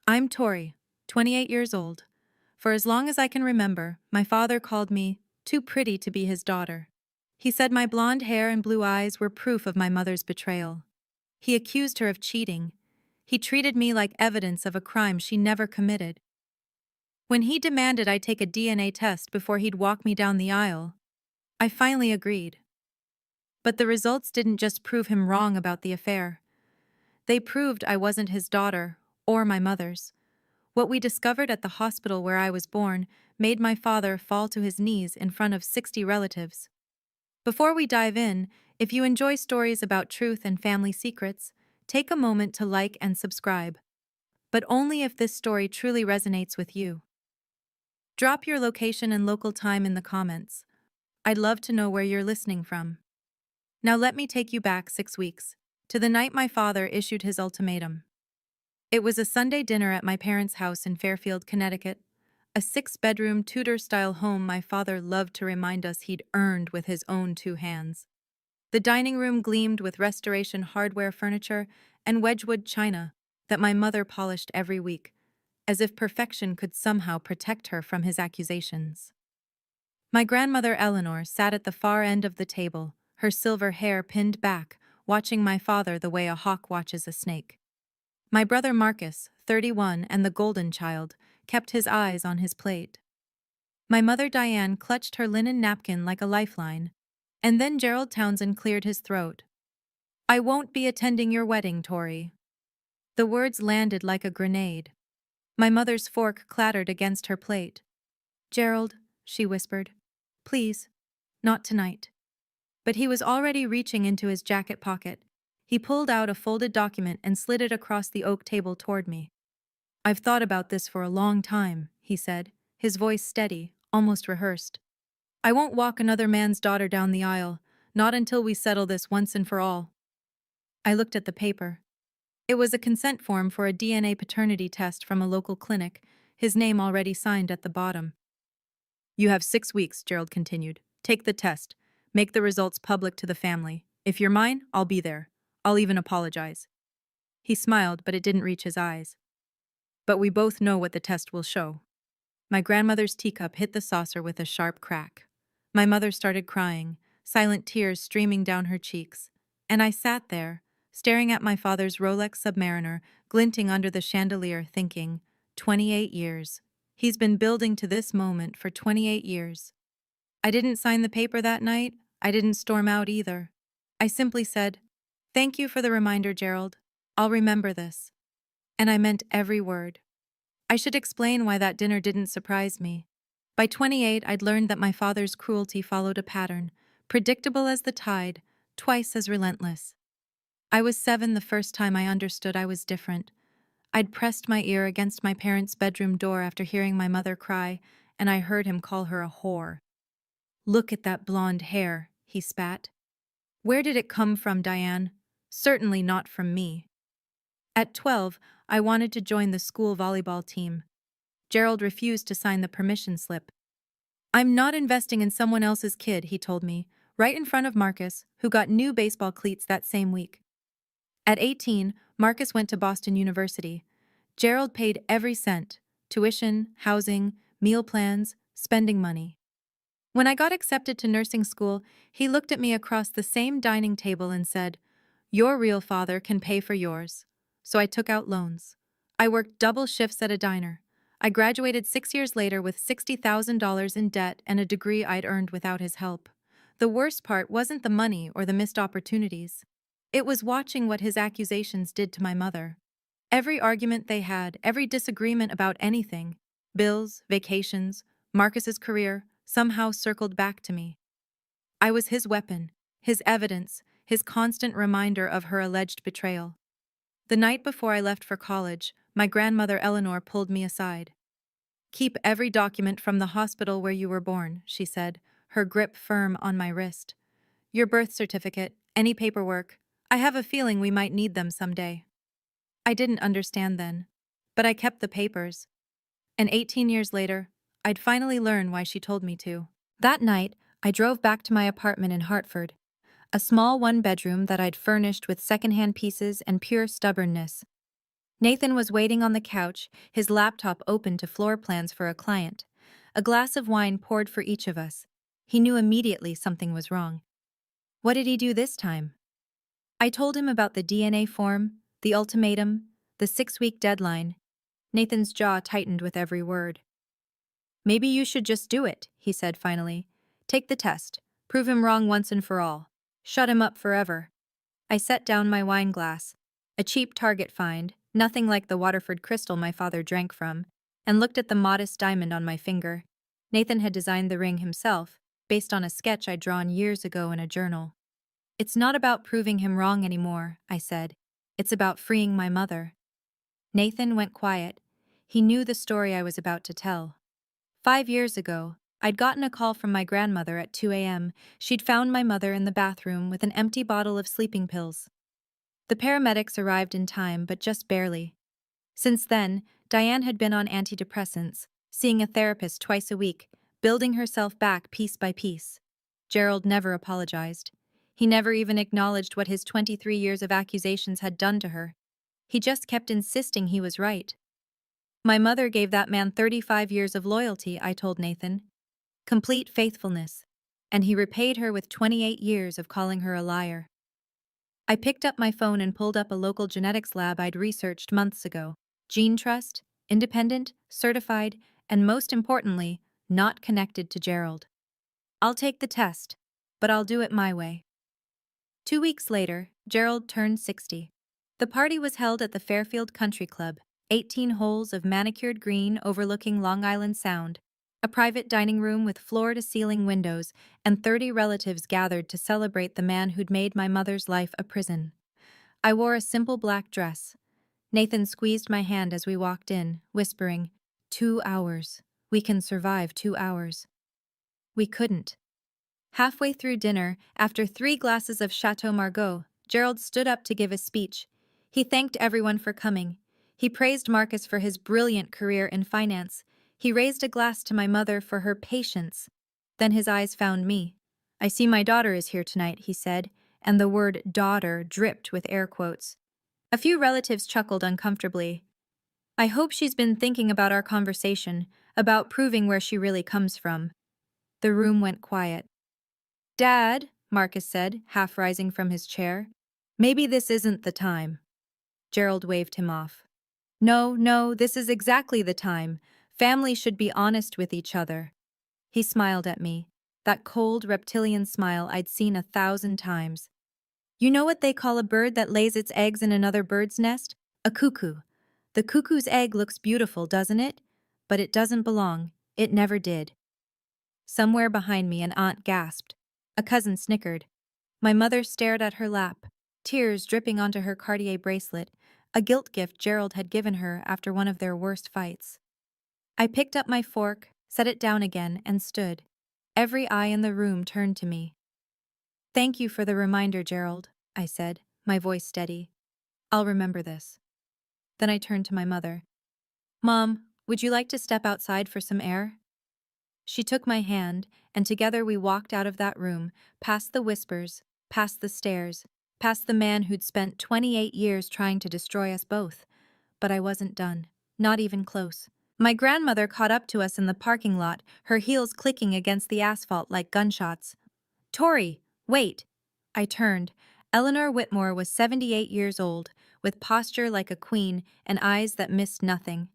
I'm Tori, 28 years old. For as long as I can remember, my father called me too pretty to be his daughter. He said my blonde hair and blue eyes were proof of my mother's betrayal. He accused her of cheating. He treated me like evidence of a crime she never committed. When he demanded I take a DNA test before he'd walk me down the aisle, I finally agreed. But the results didn't just prove him wrong about the affair. They proved I wasn't his daughter, or my mother's. What we discovered at the hospital where I was born made my father fall to his knees in front of 60 relatives. Before we dive in, if you enjoy stories about truth and family secrets, take a moment to like and subscribe. But only if this story truly resonates with you. Drop your location and local time in the comments. I'd love to know where you're listening from. Now let me take you back 6 weeks, to the night my father issued his ultimatum. It was a Sunday dinner at my parents' house in Fairfield, Connecticut, a 6-bedroom Tudor-style home my father loved to remind us he'd earned with his own 2 hands. The dining room gleamed with restoration hardware furniture and Wedgwood china that my mother polished every week, as if perfection could somehow protect her from his accusations. My grandmother Eleanor sat at the far end of the table, her silver hair pinned back, watching my father the way a hawk watches a snake. My brother Marcus, 31 and the golden child, kept his eyes on his plate. My mother Diane clutched her linen napkin like a lifeline, and then Gerald Townsend cleared his throat. "I won't be attending your wedding, Tori." The words landed like a grenade. My mother's fork clattered against her plate. "Gerald," she whispered, "please, not tonight." But he was already reaching into his jacket pocket. He pulled out a folded document and slid it across the oak table toward me. "I've thought about this for a long time," he said, his voice steady, almost rehearsed. "I won't walk another man's daughter down the aisle, not until we settle this once and for all." I looked at the paper. It was a consent form for a DNA paternity test from a local clinic, his name already signed at the bottom. "You have 6 weeks," Gerald continued. "Take the test. Make the results public to the family. If you're mine, I'll be there. I'll even apologize." He smiled, but it didn't reach his eyes. "But we both know what the test will show." My grandmother's teacup hit the saucer with a sharp crack. My mother started crying, silent tears streaming down her cheeks. And I sat there, staring at my father's Rolex Submariner glinting under the chandelier, thinking, 28 years. He's been building to this moment for 28 years. I didn't sign the paper that night. I didn't storm out either. I simply said, "Thank you for the reminder, Gerald. I'll remember this." And I meant every word. I should explain why that dinner didn't surprise me. By 28, I'd learned that my father's cruelty followed a pattern, predictable as the tide, twice as relentless. I was 7 the first time I understood I was different. I'd pressed my ear against my parents' bedroom door after hearing my mother cry, and I heard him call her a whore. "Look at that blonde hair," he spat. "Where did it come from, Diane? Certainly not from me." At 12, I wanted to join the school volleyball team. Gerald refused to sign the permission slip. "I'm not investing in someone else's kid," he told me, right in front of Marcus, who got new baseball cleats that same week. At 18, Marcus went to Boston University. Gerald paid every cent: tuition, housing, meal plans, spending money. When I got accepted to nursing school, he looked at me across the same dining table and said, "Your real father can pay for yours." So I took out loans. I worked double shifts at a diner. I graduated 6 years later with $60,000 in debt and a degree I'd earned without his help. The worst part wasn't the money or the missed opportunities. It was watching what his accusations did to my mother. Every argument they had, every disagreement about anything, bills, vacations, Marcus's career, somehow circled back to me. I was his weapon, his evidence, his constant reminder of her alleged betrayal. The night before I left for college, my grandmother Eleanor pulled me aside. "Keep every document from the hospital where you were born," she said, her grip firm on my wrist. "Your birth certificate, any paperwork. I have a feeling we might need them someday." I didn't understand then, but I kept the papers. And 18 years later, I'd finally learn why she told me to. That night, I drove back to my apartment in Hartford, a small one-bedroom that I'd furnished with secondhand pieces and pure stubbornness. Nathan was waiting on the couch, his laptop open to floor plans for a client. A glass of wine poured for each of us. He knew immediately something was wrong. What did he do this time? I told him about the DNA form, the ultimatum, the 6-week deadline. Nathan's jaw tightened with every word. Maybe you should just do it, he said finally. Take the test. Prove him wrong once and for all. Shut him up forever. I set down my wine glass, a cheap Target find, nothing like the Waterford crystal my father drank from, and looked at the modest diamond on my finger. Nathan had designed the ring himself, based on a sketch I'd drawn years ago in a journal. It's not about proving him wrong anymore, I said. It's about freeing my mother. Nathan went quiet. He knew the story I was about to tell. 5 years ago, I'd gotten a call from my grandmother at 2 a.m. She'd found my mother in the bathroom with an empty bottle of sleeping pills. The paramedics arrived in time, but just barely. Since then, Diane had been on antidepressants, seeing a therapist twice a week, building herself back piece by piece. Gerald never apologized. He never even acknowledged what his 23 years of accusations had done to her. He just kept insisting he was right. My mother gave that man 35 years of loyalty, I told Nathan. Complete faithfulness. And he repaid her with 28 years of calling her a liar. I picked up my phone and pulled up a local genetics lab I'd researched months ago. Gene Trust, independent, certified, and most importantly, not connected to Gerald. I'll take the test, but I'll do it my way. 2 weeks later, Gerald turned 60. The party was held at the Fairfield Country Club, 18 holes of manicured green overlooking Long Island Sound, a private dining room with floor-to-ceiling windows, and 30 relatives gathered to celebrate the man who'd made my mother's life a prison. I wore a simple black dress. Nathan squeezed my hand as we walked in, whispering, 2 hours. We can survive 2 hours. We couldn't. Halfway through dinner, after 3 glasses of Chateau Margaux, Gerald stood up to give a speech. He thanked everyone for coming. He praised Marcus for his brilliant career in finance. He raised a glass to my mother for her patience. Then his eyes found me. I see my daughter is here tonight, he said, and the word daughter dripped with air quotes. A few relatives chuckled uncomfortably. I hope she's been thinking about our conversation, about proving where she really comes from. The room went quiet. Dad, Marcus said, half rising from his chair. Maybe this isn't the time. Gerald waved him off. No, this is exactly the time. Families should be honest with each other. He smiled at me, that cold reptilian smile I'd seen 1,000 times. You know what they call a bird that lays its eggs in another bird's nest? A cuckoo. The cuckoo's egg looks beautiful, doesn't it? But it doesn't belong. It never did. Somewhere behind me, an aunt gasped. A cousin snickered. My mother stared at her lap, tears dripping onto her Cartier bracelet, a guilt gift Gerald had given her after one of their worst fights. I picked up my fork, set it down again, and stood. Every eye in the room turned to me. Thank you for the reminder, Gerald, I said, my voice steady. I'll remember this. Then I turned to my mother. Mom, would you like to step outside for some air? She took my hand, and together we walked out of that room, past the whispers, past the stares, past the man who'd spent 28 years trying to destroy us both. But I wasn't done, not even close. My grandmother caught up to us in the parking lot, her heels clicking against the asphalt like gunshots. Tori, wait! I turned. Eleanor Whitmore was 78 years old, with posture like a queen and eyes that missed nothing.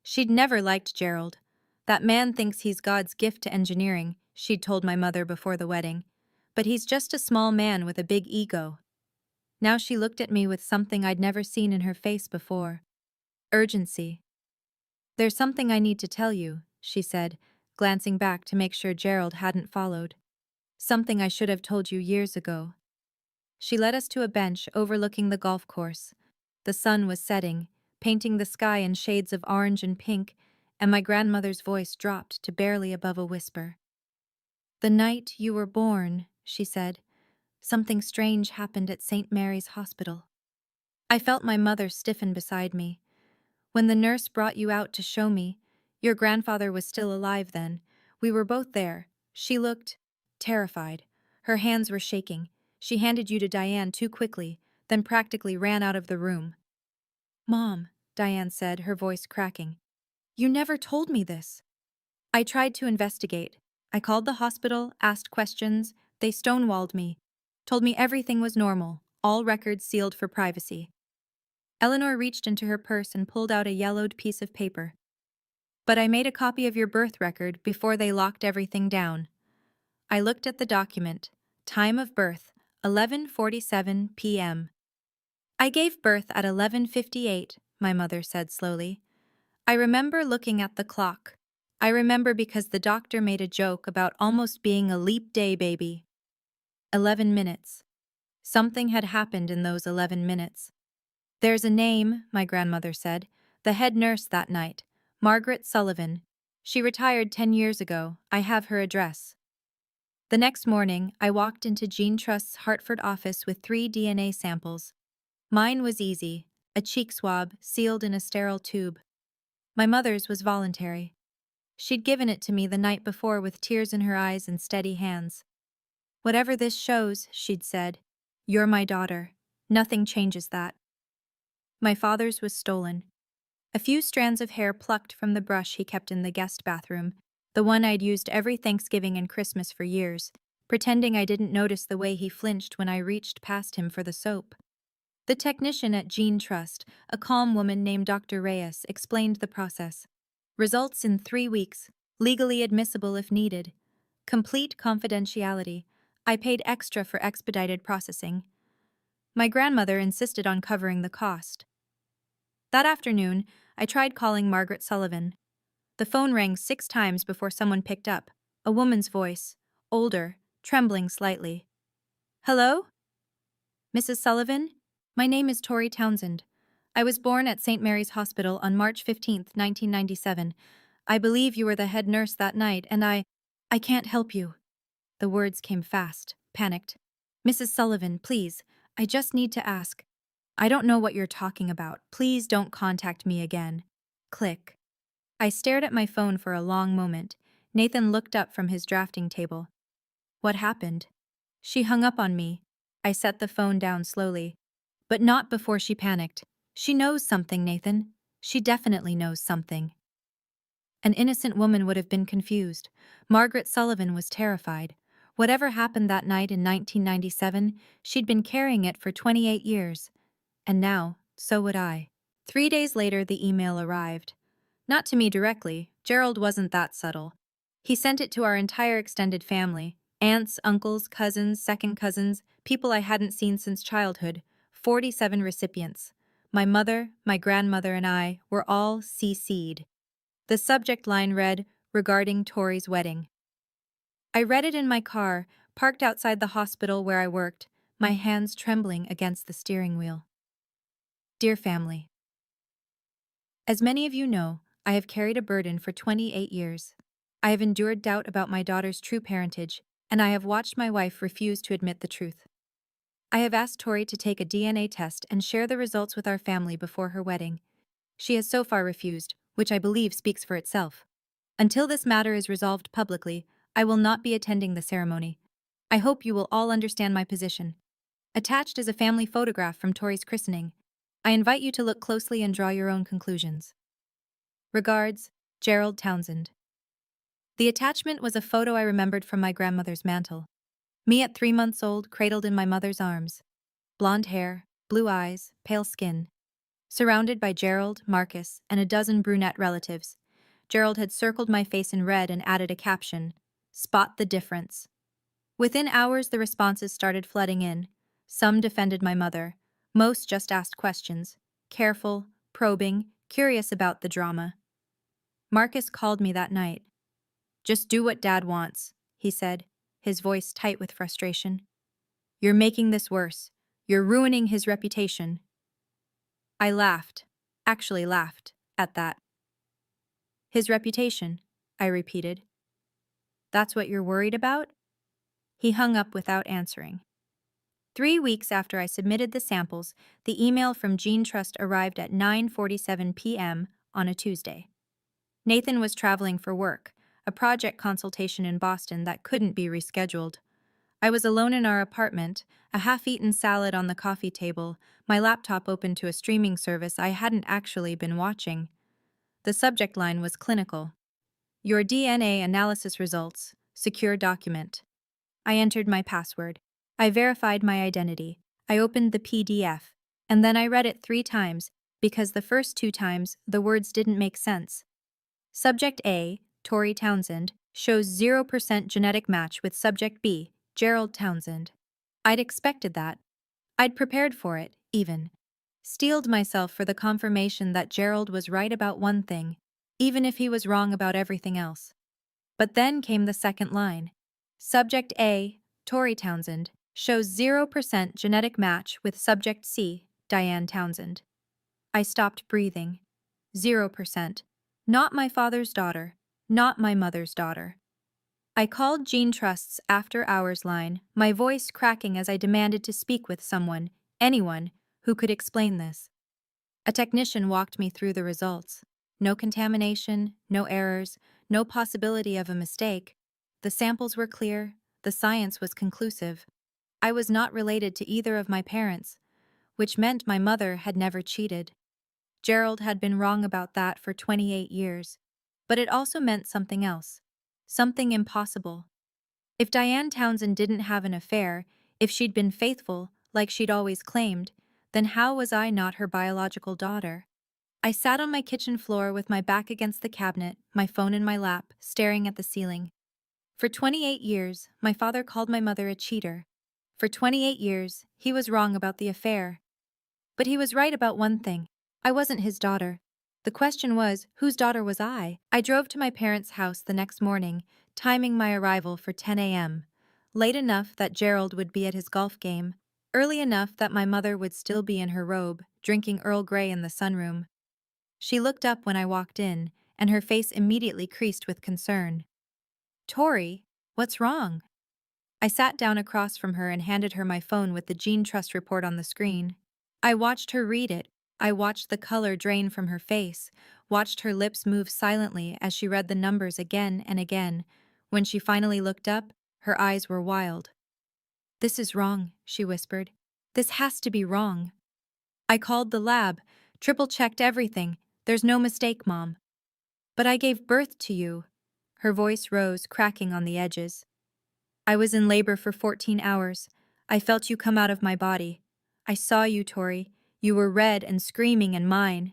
She'd never liked Gerald. That man thinks he's God's gift to engineering, she'd told my mother before the wedding. But he's just a small man with a big ego. Now she looked at me with something I'd never seen in her face before. Urgency. There's something I need to tell you, she said, glancing back to make sure Gerald hadn't followed. Something I should have told you years ago. She led us to a bench overlooking the golf course. The sun was setting, painting the sky in shades of orange and pink, and my grandmother's voice dropped to barely above a whisper. The night you were born, she said, something strange happened at St. Mary's Hospital. I felt my mother stiffen beside me. When the nurse brought you out to show me, your grandfather was still alive then. We were both there. She looked terrified. Her hands were shaking. She handed you to Diane too quickly, then practically ran out of the room. Mom, Diane said, her voice cracking. You never told me this. I tried to investigate. I called the hospital, asked questions, they stonewalled me, told me everything was normal, all records sealed for privacy. Eleanor reached into her purse and pulled out a yellowed piece of paper. But I made a copy of your birth record before they locked everything down. I looked at the document. Time of birth, 11:47 p.m. I gave birth at 11:58, my mother said slowly. I remember looking at the clock. I remember because the doctor made a joke about almost being a leap day baby. 11 minutes. Something had happened in those 11 minutes. There's a name, my grandmother said, the head nurse that night, Margaret Sullivan. She retired 10 years ago. I have her address. The next morning, I walked into Gene Trust's Hartford office with 3 DNA samples. Mine was easy, a cheek swab sealed in a sterile tube. My mother's was voluntary. She'd given it to me the night before with tears in her eyes and steady hands. Whatever this shows, she'd said, you're my daughter. Nothing changes that. My father's was stolen. A few strands of hair plucked from the brush he kept in the guest bathroom, the one I'd used every Thanksgiving and Christmas for years, pretending I didn't notice the way he flinched when I reached past him for the soap. The technician at Gene Trust, a calm woman named Dr. Reyes, explained the process. Results in 3 weeks, legally admissible if needed. Complete confidentiality. I paid extra for expedited processing. My grandmother insisted on covering the cost. That afternoon, I tried calling Margaret Sullivan. The phone rang 6 times before someone picked up, a woman's voice, older, trembling slightly. Hello? Mrs. Sullivan? My name is Tori Townsend. I was born at St. Mary's Hospital on March 15, 1997. I believe you were the head nurse that night, and I can't help you. The words came fast, panicked. Mrs. Sullivan, please, I just need to ask. I don't know what you're talking about. Please don't contact me again. Click. I stared at my phone for a long moment. Nathan looked up from his drafting table. What happened? She hung up on me. I set the phone down slowly. But not before she panicked. She knows something, Nathan. She definitely knows something. An innocent woman would have been confused. Margaret Sullivan was terrified. Whatever happened that night in 1997, she'd been carrying it for 28 years. And now, so would I. 3 days later, the email arrived. Not to me directly. Gerald wasn't that subtle. He sent it to our entire extended family. Aunts, uncles, cousins, second cousins, people I hadn't seen since childhood. 47 recipients. My mother, my grandmother, and I were all CC'd. The subject line read, regarding Tori's wedding. I read it in my car, parked outside the hospital where I worked, my hands trembling against the steering wheel. Dear family. As many of you know, I have carried a burden for 28 years. I have endured doubt about my daughter's true parentage, and I have watched my wife refuse to admit the truth. I have asked Tori to take a DNA test and share the results with our family before her wedding. She has so far refused, which I believe speaks for itself. Until this matter is resolved publicly, I will not be attending the ceremony. I hope you will all understand my position. Attached is a family photograph from Tori's christening. I invite you to look closely and draw your own conclusions. Regards, Gerald Townsend. The attachment was a photo I remembered from my grandmother's mantle. Me at 3 months old, cradled in my mother's arms. Blonde hair, blue eyes, pale skin. Surrounded by Gerald, Marcus, and a dozen brunette relatives. Gerald had circled my face in red and added a caption, "Spot the difference." Within hours, the responses started flooding in. Some defended my mother. Most just asked questions. Careful, probing, curious about the drama. Marcus called me that night. "Just do what Dad wants," he said, his voice tight with frustration. "You're making this worse. You're ruining his reputation." I laughed, actually laughed, at that. "His reputation," I repeated. "That's what you're worried about?" He hung up without answering. 3 weeks after I submitted the samples, the email from Gene Trust arrived at 9:47 p.m. on a Tuesday. Nathan was traveling for work, a project consultation in Boston that couldn't be rescheduled. I was alone in our apartment, a half-eaten salad on the coffee table, my laptop open to a streaming service I hadn't actually been watching. The subject line was clinical. Your DNA analysis results, secure document. I entered my password. I verified my identity. I opened the PDF. And then I read it 3 times, because the first 2 times the words didn't make sense. Subject A, Tori Townsend, shows 0% genetic match with Subject B, Gerald Townsend. I'd expected that. I'd prepared for it, even. Steeled myself for the confirmation that Gerald was right about one thing, even if he was wrong about everything else. But then came the second line. Subject A, Tori Townsend, shows 0% genetic match with Subject C, Diane Townsend. I stopped breathing. 0%. Not my father's daughter. Not my mother's daughter. I called Gene Trust's after-hours line, my voice cracking as I demanded to speak with someone, anyone, who could explain this. A technician walked me through the results. No contamination, no errors, no possibility of a mistake. The samples were clear, the science was conclusive. I was not related to either of my parents, which meant my mother had never cheated. Gerald had been wrong about that for 28 years. But it also meant something else. Something impossible. If Diane Townsend didn't have an affair, if she'd been faithful, like she'd always claimed, then how was I not her biological daughter? I sat on my kitchen floor with my back against the cabinet, my phone in my lap, staring at the ceiling. For 28 years, my father called my mother a cheater. For 28 years, he was wrong about the affair. But he was right about one thing. I wasn't his daughter. The question was, whose daughter was I? I drove to my parents' house the next morning, timing my arrival for 10 a.m. Late enough that Gerald would be at his golf game. Early enough that my mother would still be in her robe, drinking Earl Grey in the sunroom. She looked up when I walked in, and her face immediately creased with concern. Tori, what's wrong? I sat down across from her and handed her my phone with the Gene Trust report on the screen. I watched her read it. I watched the color drain from her face, watched her lips move silently as she read the numbers again and again. When she finally looked up, her eyes were wild. This is wrong, she whispered. This has to be wrong. I called the lab, triple-checked everything. There's no mistake, Mom. But I gave birth to you. Her voice rose, cracking on the edges. I was in labor for 14 hours. I felt you come out of my body. I saw you, Tori. You were red and screaming and mine.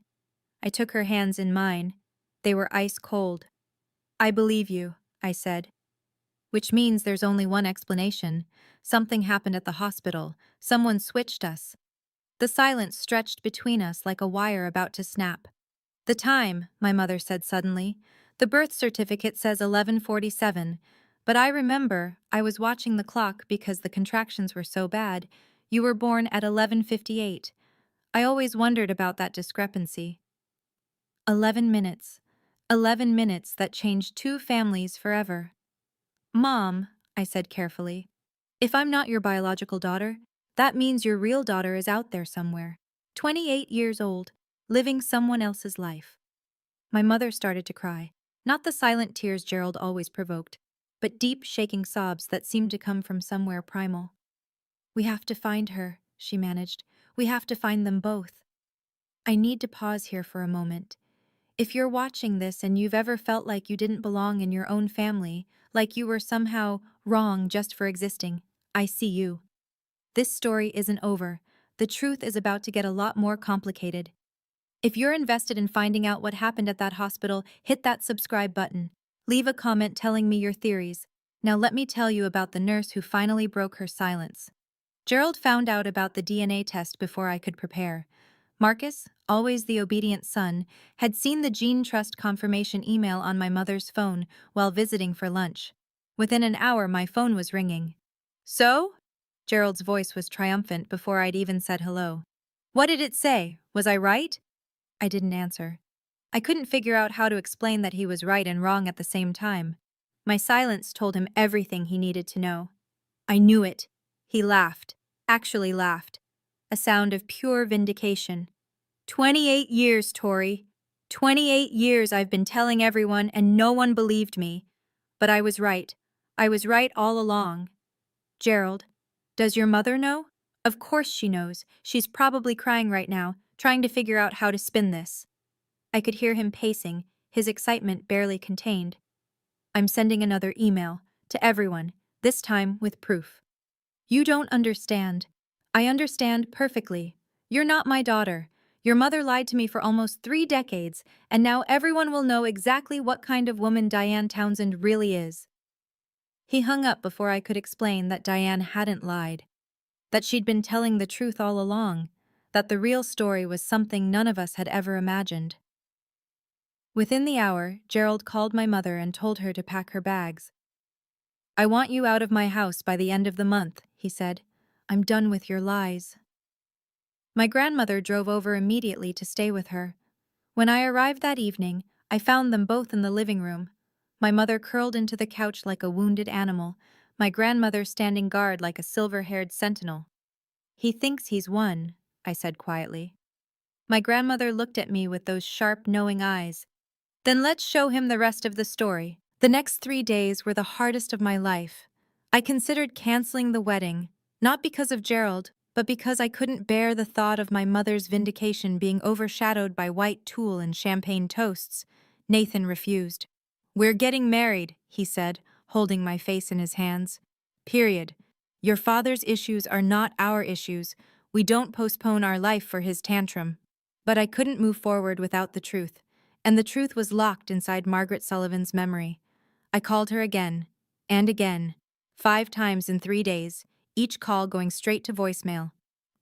I took her hands in mine. They were ice cold. I believe you, I said. Which means there's only one explanation. Something happened at the hospital. Someone switched us. The silence stretched between us like a wire about to snap. The time, my mother said suddenly. The birth certificate says 11:47, but I remember I was watching the clock because the contractions were so bad. You were born at 11:58. I always wondered about that discrepancy. 11 minutes. 11 minutes that changed 2 families forever. Mom, I said carefully, if I'm not your biological daughter, that means your real daughter is out there somewhere. 28 years old, living someone else's life. My mother started to cry. Not the silent tears Gerald always provoked, but deep, shaking sobs that seemed to come from somewhere primal. We have to find her, she managed. We have to find them both. I need to pause here for a moment. If you're watching this and you've ever felt like you didn't belong in your own family, like you were somehow wrong just for existing, I see you. This story isn't over. The truth is about to get a lot more complicated. If you're invested in finding out what happened at that hospital, hit that subscribe button. Leave a comment telling me your theories. Now let me tell you about the nurse who finally broke her silence. Gerald found out about the DNA test before I could prepare. Marcus, always the obedient son, had seen the Gene Trust confirmation email on my mother's phone while visiting for lunch. Within an hour, my phone was ringing. So? Gerald's voice was triumphant before I'd even said hello. What did it say? Was I right? I didn't answer. I couldn't figure out how to explain that he was right and wrong at the same time. My silence told him everything he needed to know. I knew it. He laughed. Actually laughed. A sound of pure vindication. 28 years, Tori. 28 years I've been telling everyone and no one believed me. But I was right. I was right all along. Gerald, does your mother know? Of course she knows. She's probably crying right now, trying to figure out how to spin this. I could hear him pacing, his excitement barely contained. I'm sending another email, to everyone, this time with proof. You don't understand. I understand perfectly. You're not my daughter. Your mother lied to me for almost 3 decades, and now everyone will know exactly what kind of woman Diane Townsend really is. He hung up before I could explain that Diane hadn't lied, that she'd been telling the truth all along, that the real story was something none of us had ever imagined. Within the hour, Gerald called my mother and told her to pack her bags. I want you out of my house by the end of the month, he said. I'm done with your lies. My grandmother drove over immediately to stay with her. When I arrived that evening, I found them both in the living room. My mother curled into the couch like a wounded animal, my grandmother standing guard like a silver-haired sentinel. He thinks he's won, I said quietly. My grandmother looked at me with those sharp, knowing eyes. Then let's show him the rest of the story. The next 3 days were the hardest of my life. I considered canceling the wedding, not because of Gerald, but because I couldn't bear the thought of my mother's vindication being overshadowed by white tulle and champagne toasts. Nathan refused. We're getting married, he said, holding my face in his hands. Period. Your father's issues are not our issues. We don't postpone our life for his tantrum. But I couldn't move forward without the truth, and the truth was locked inside Margaret Sullivan's memory. I called her again, and again, 5 times in 3 days, each call going straight to voicemail.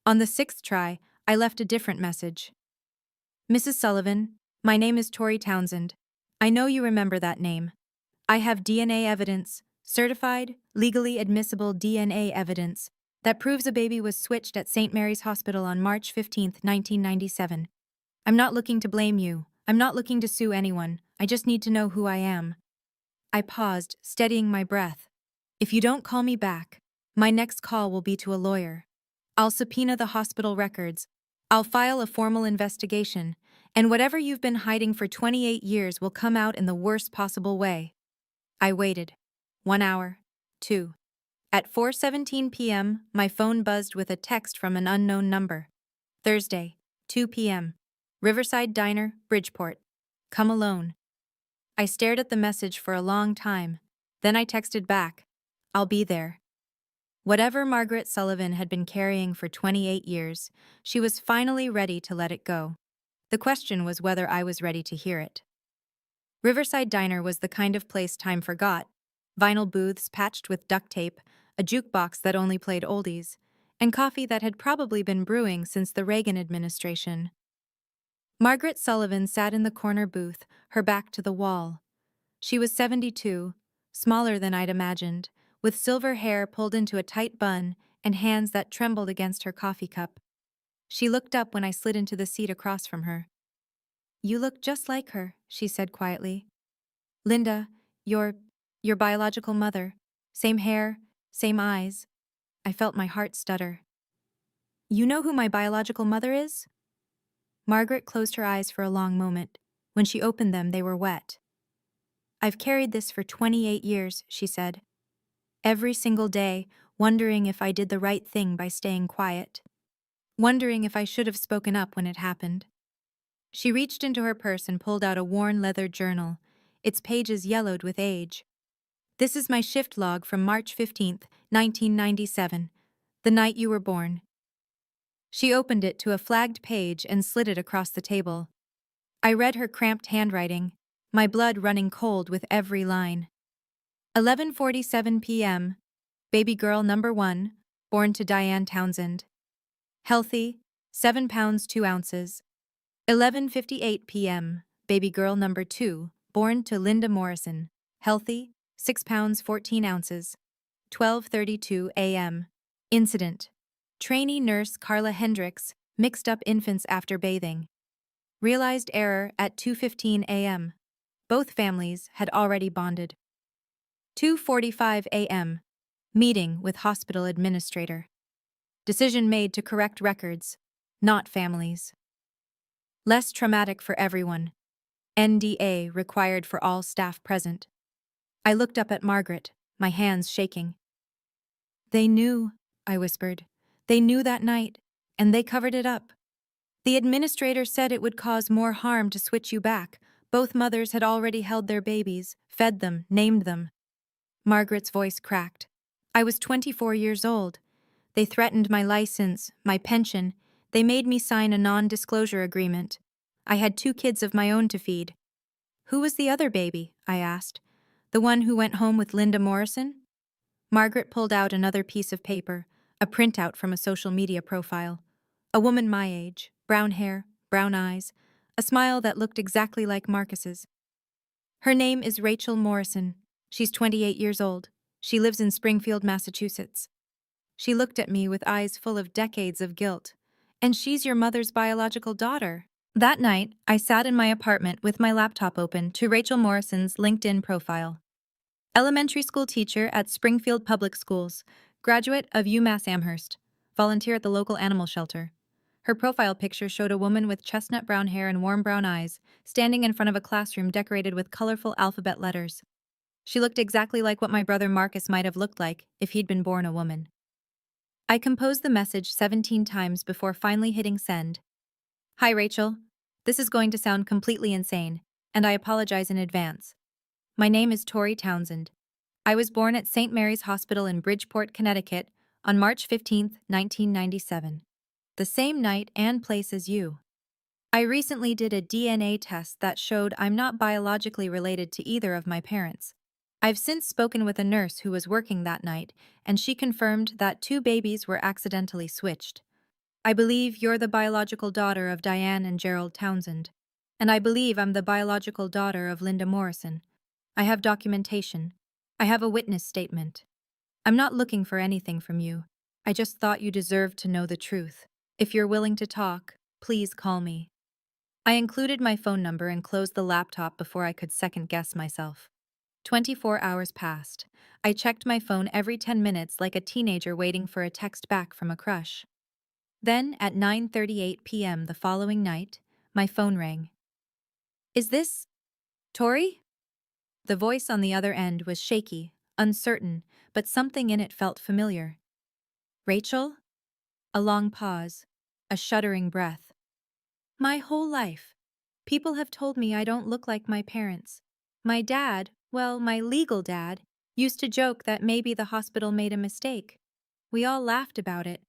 On the 6th try, I left a different message. Mrs. Sullivan, my name is Tori Townsend. I know you remember that name. I have DNA evidence, certified, legally admissible DNA evidence, that proves a baby was switched at St. Mary's Hospital on March 15, 1997. I'm not looking to blame you. I'm not looking to sue anyone. I just need to know who I am. I paused, steadying my breath. If you don't call me back, my next call will be to a lawyer. I'll subpoena the hospital records. I'll file a formal investigation, and whatever you've been hiding for 28 years will come out in the worst possible way. I waited. 1 hour. 2. At 4:17 p.m., my phone buzzed with a text from an unknown number. Thursday, 2 p.m. Riverside Diner, Bridgeport. Come alone. I stared at the message for a long time. Then I texted back, I'll be there. Whatever Margaret Sullivan had been carrying for 28 years, she was finally ready to let it go. The question was whether I was ready to hear it. Riverside Diner was the kind of place time forgot. Vinyl booths patched with duct tape, a jukebox that only played oldies, and coffee that had probably been brewing since the Reagan administration. Margaret Sullivan sat in the corner booth, her back to the wall. She was 72, smaller than I'd imagined, with silver hair pulled into a tight bun and hands that trembled against her coffee cup. She looked up when I slid into the seat across from her. You look just like her, she said quietly. Linda, your biological mother. Same hair, same eyes. I felt my heart stutter. You know who my biological mother is? Margaret closed her eyes for a long moment. When she opened them, they were wet. I've carried this for 28 years, she said. Every single day, wondering if I did the right thing by staying quiet. Wondering if I should have spoken up when it happened. She reached into her purse and pulled out a worn leather journal, its pages yellowed with age. This is my shift log from March 15th, 1997, the night you were born. She opened it to a flagged page and slid it across the table. I read her cramped handwriting, my blood running cold with every line. 11:47 p.m., baby girl number 1, born to Diane Townsend. Healthy, 7 pounds 2 ounces. 11:58 p.m., baby girl number 2, born to Linda Morrison. Healthy, 6 pounds 14 ounces. 12:32 a.m. Incident. Trainee nurse Carla Hendricks mixed up infants after bathing. Realized error at 2:15 a.m. Both families had already bonded. 2:45 a.m. Meeting with hospital administrator. Decision made to correct records, not families. Less traumatic for everyone. NDA required for all staff present. I looked up at Margaret, my hands shaking. They knew, I whispered. They knew that night, and they covered it up. The administrator said it would cause more harm to switch you back. Both mothers had already held their babies, fed them, named them. Margaret's voice cracked. I was 24 years old. They threatened my license, my pension. They made me sign a non-disclosure agreement. I had 2 kids of my own to feed. Who was the other baby? I asked. The one who went home with Linda Morrison? Margaret pulled out another piece of paper, a printout from a social media profile. A woman my age, brown hair, brown eyes, a smile that looked exactly like Marcus's. Her name is Rachel Morrison. She's 28 years old. She lives in Springfield, Massachusetts. She looked at me with eyes full of decades of guilt. And she's your mother's biological daughter. That night, I sat in my apartment with my laptop open to Rachel Morrison's LinkedIn profile. Elementary school teacher at Springfield Public Schools, graduate of UMass Amherst, volunteer at the local animal shelter. Her profile picture showed a woman with chestnut brown hair and warm brown eyes, standing in front of a classroom decorated with colorful alphabet letters. She looked exactly like what my brother Marcus might have looked like if he'd been born a woman. I composed the message 17 times before finally hitting send. Hi, Rachel. This is going to sound completely insane, and I apologize in advance. My name is Tori Townsend. I was born at St. Mary's Hospital in Bridgeport, Connecticut, on March 15, 1997. The same night and place as you. I recently did a DNA test that showed I'm not biologically related to either of my parents. I've since spoken with a nurse who was working that night, and she confirmed that 2 babies were accidentally switched. I believe you're the biological daughter of Diane and Gerald Townsend, and I believe I'm the biological daughter of Linda Morrison. I have documentation. I have a witness statement. I'm not looking for anything from you. I just thought you deserved to know the truth. If you're willing to talk, please call me. I included my phone number and closed the laptop before I could second-guess myself. 24 hours passed. I checked my phone every 10 minutes like a teenager waiting for a text back from a crush. Then, at 9:38 p.m. the following night, my phone rang. Is this Tori? The voice on the other end was shaky, uncertain, but something in it felt familiar. Rachel? A long pause, a shuddering breath. My whole life, people have told me I don't look like my parents. My dad, well, my legal dad, used to joke that maybe the hospital made a mistake. We all laughed about it.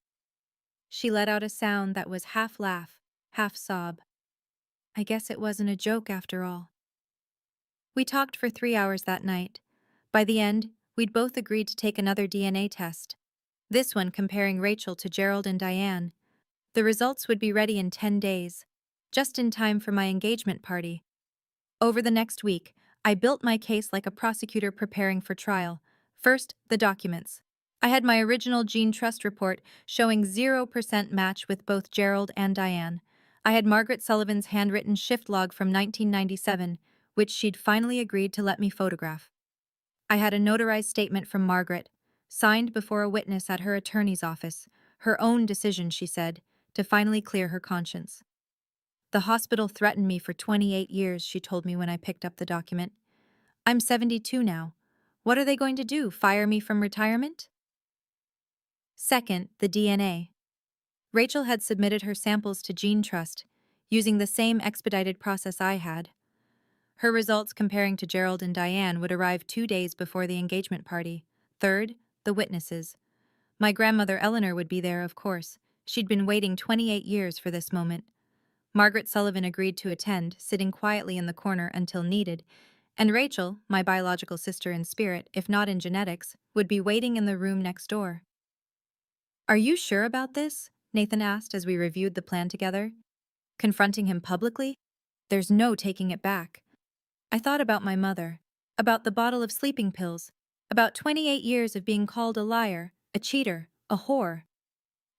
She let out a sound that was half laugh, half sob. I guess it wasn't a joke after all. We talked for 3 hours that night. By the end, we'd both agreed to take another DNA test. This one comparing Rachel to Gerald and Diane. The results would be ready in 10 days, just in time for my engagement party. Over the next week, I built my case like a prosecutor preparing for trial. First, the documents. I had my original gene trust report showing 0% match with both Gerald and Diane. I had Margaret Sullivan's handwritten shift log from 1997, which she'd finally agreed to let me photograph. I had a notarized statement from Margaret, signed before a witness at her attorney's office, her own decision, she said, to finally clear her conscience. The hospital threatened me for 28 years, she told me when I picked up the document. I'm 72 now. What are they going to do, fire me from retirement? Second, the DNA. Rachel had submitted her samples to Gene Trust, using the same expedited process I had. Her results comparing to Gerald and Diane would arrive 2 days before the engagement party. Third, the witnesses. My grandmother Eleanor would be there, of course. She'd been waiting 28 years for this moment. Margaret Sullivan agreed to attend, sitting quietly in the corner until needed, and Rachel, my biological sister in spirit, if not in genetics, would be waiting in the room next door. Are you sure about this? Nathan asked as we reviewed the plan together. Confronting him publicly? There's no taking it back. I thought about my mother, about the bottle of sleeping pills, about 28 years of being called a liar, a cheater, a whore.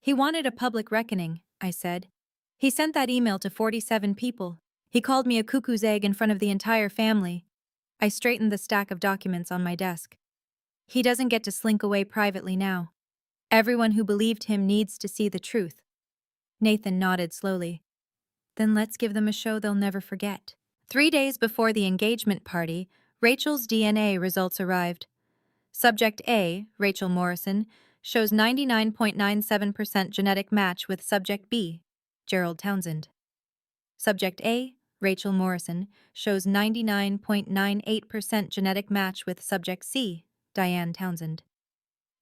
He wanted a public reckoning, I said. He sent that email to 47 people. He called me a cuckoo's egg in front of the entire family. I straightened the stack of documents on my desk. He doesn't get to slink away privately now. Everyone who believed him needs to see the truth. Nathan nodded slowly. Then let's give them a show they'll never forget. 3 days before the engagement party, Rachel's DNA results arrived. Subject A, Rachel Morrison, shows 99.97% genetic match with subject B, Gerald Townsend. Subject A, Rachel Morrison, shows 99.98% genetic match with subject C, Diane Townsend.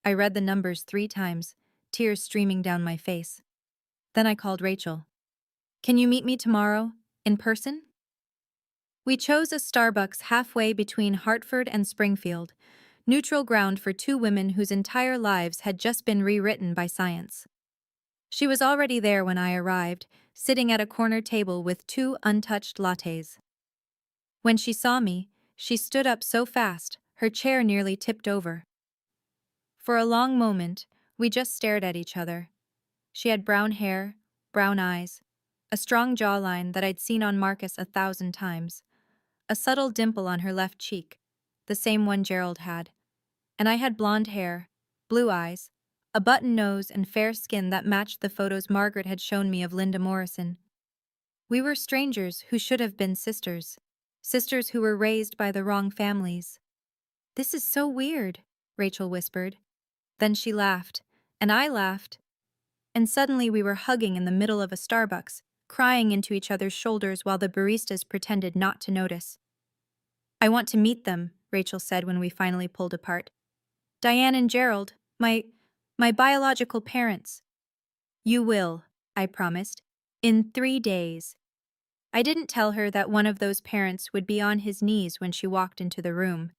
I read the numbers 3 times, tears streaming down my face. Then I called Rachel. Can you meet me tomorrow, in person? We chose a Starbucks halfway between Hartford and Springfield, neutral ground for 2 women whose entire lives had just been rewritten by science. She was already there when I arrived, sitting at a corner table with 2 untouched lattes. When she saw me, she stood up so fast, her chair nearly tipped over. For a long moment, we just stared at each other. She had brown hair, brown eyes, a strong jawline that I'd seen on Marcus 1,000 times, a subtle dimple on her left cheek, the same one Gerald had. And I had blonde hair, blue eyes, a button nose and fair skin that matched the photos Margaret had shown me of Linda Morrison. We were strangers who should have been sisters. Sisters who were raised by the wrong families. This is so weird, Rachel whispered. Then she laughed, and I laughed. And suddenly we were hugging in the middle of a Starbucks, crying into each other's shoulders while the baristas pretended not to notice. I want to meet them, Rachel said when we finally pulled apart. Diane and Gerald, my biological parents. You will, I promised, in 3 days. I didn't tell her that one of those parents would be on his knees when she walked into the room.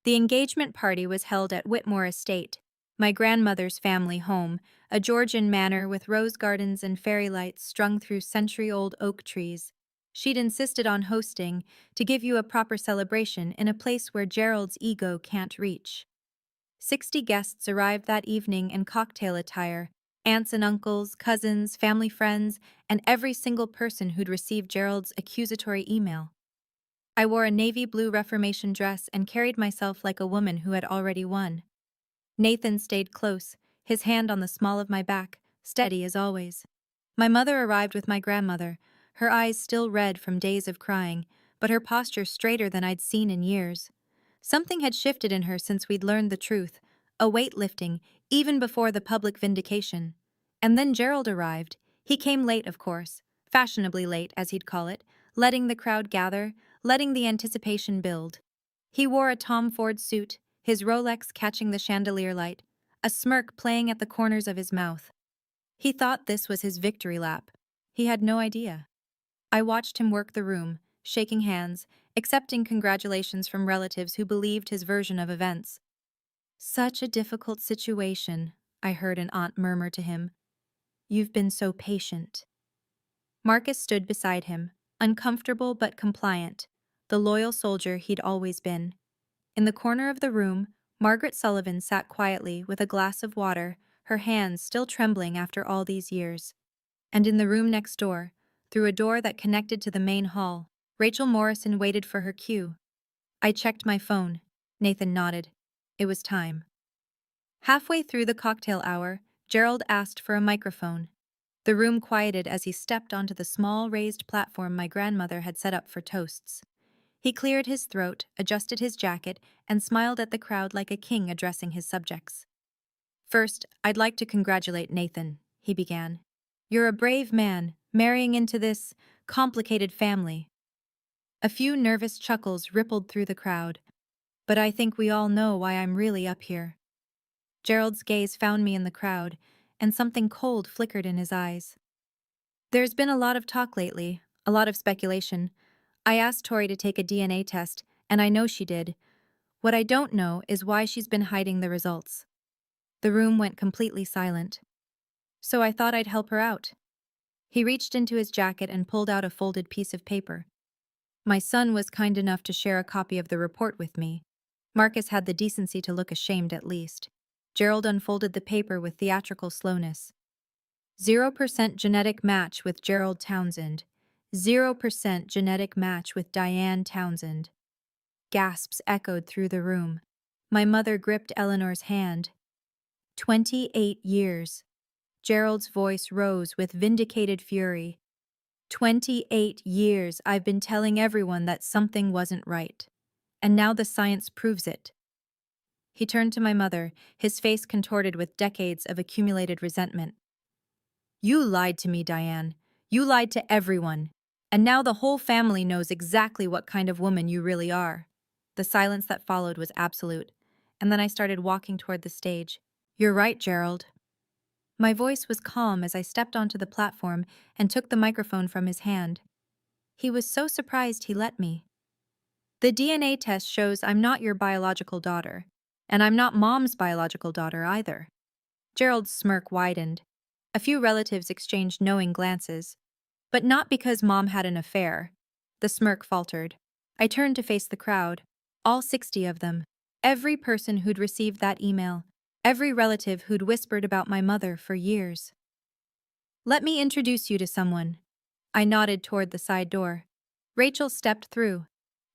The engagement party was held at Whitmore Estate, my grandmother's family home, a Georgian manor with rose gardens and fairy lights strung through century-old oak trees. She'd insisted on hosting to give you a proper celebration in a place where Gerald's ego can't reach. 60 guests arrived that evening in cocktail attire, aunts and uncles, cousins, family friends, and every single person who'd received Gerald's accusatory email. I wore a navy blue Reformation dress and carried myself like a woman who had already won. Nathan stayed close, his hand on the small of my back, steady as always. My mother arrived with my grandmother, her eyes still red from days of crying, but her posture straighter than I'd seen in years. Something had shifted in her since we'd learned the truth, a weight lifting, even before the public vindication. And then Gerald arrived. He came late, of course, fashionably late, as he'd call it, letting the crowd gather, letting the anticipation build. He wore a Tom Ford suit, his Rolex catching the chandelier light, a smirk playing at the corners of his mouth. He thought this was his victory lap. He had no idea. I watched him work the room, shaking hands, accepting congratulations from relatives who believed his version of events. Such a difficult situation, I heard an aunt murmur to him. You've been so patient. Marcus stood beside him, uncomfortable but compliant, the loyal soldier he'd always been. In the corner of the room, Margaret Sullivan sat quietly with a glass of water, her hands still trembling after all these years. And in the room next door, through a door that connected to the main hall, Rachel Morrison waited for her cue. I checked my phone. Nathan nodded. It was time. Halfway through the cocktail hour, Gerald asked for a microphone. The room quieted as he stepped onto the small raised platform my grandmother had set up for toasts. He cleared his throat, adjusted his jacket, and smiled at the crowd like a king addressing his subjects. First, I'd like to congratulate Nathan, he began. You're a brave man, marrying into this complicated family. A few nervous chuckles rippled through the crowd, but I think we all know why I'm really up here. Gerald's gaze found me in the crowd, and something cold flickered in his eyes. There's been a lot of talk lately, a lot of speculation. I asked Tori to take a DNA test, and I know she did. What I don't know is why she's been hiding the results. The room went completely silent. So I thought I'd help her out. He reached into his jacket and pulled out a folded piece of paper. My son was kind enough to share a copy of the report with me. Marcus had the decency to look ashamed at least. Gerald unfolded the paper with theatrical slowness. 0% genetic match with Gerald Townsend. 0% genetic match with Diane Townsend. Gasps echoed through the room. My mother gripped Eleanor's hand. 28 years. Gerald's voice rose with vindicated fury. 28 years I've been telling everyone that something wasn't right. And now the science proves it. He turned to my mother, his face contorted with decades of accumulated resentment. You lied to me, Diane. You lied to everyone. And now the whole family knows exactly what kind of woman you really are. The silence that followed was absolute, and then I started walking toward the stage. You're right, Gerald. My voice was calm as I stepped onto the platform and took the microphone from his hand. He was so surprised he let me. The DNA test shows I'm not your biological daughter, and I'm not Mom's biological daughter either. Gerald's smirk widened. A few relatives exchanged knowing glances. But not because Mom had an affair. The smirk faltered. I turned to face the crowd. All 60 of them. Every person who'd received that email. Every relative who'd whispered about my mother for years. Let me introduce you to someone. I nodded toward the side door. Rachel stepped through.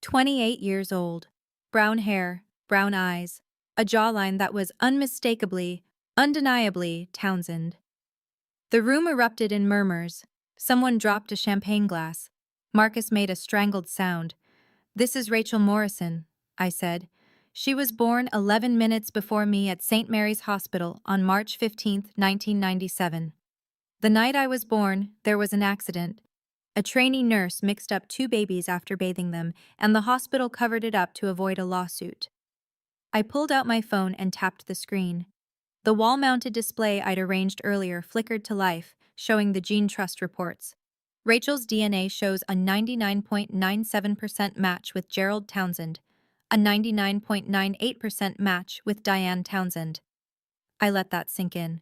28 years old. Brown hair, brown eyes, a jawline that was unmistakably, undeniably Townsend. The room erupted in murmurs. Someone dropped a champagne glass. Marcus made a strangled sound. This is Rachel Morrison, I said. She was born 11 minutes before me at St. Mary's Hospital on March 15, 1997. The night I was born, there was an accident. A trainee nurse mixed up 2 babies after bathing them, and the hospital covered it up to avoid a lawsuit. I pulled out my phone and tapped the screen. The wall-mounted display I'd arranged earlier flickered to life, showing the Gene Trust reports. Rachel's DNA shows a 99.97% match with Gerald Townsend, a 99.98% match with Diane Townsend. I let that sink in.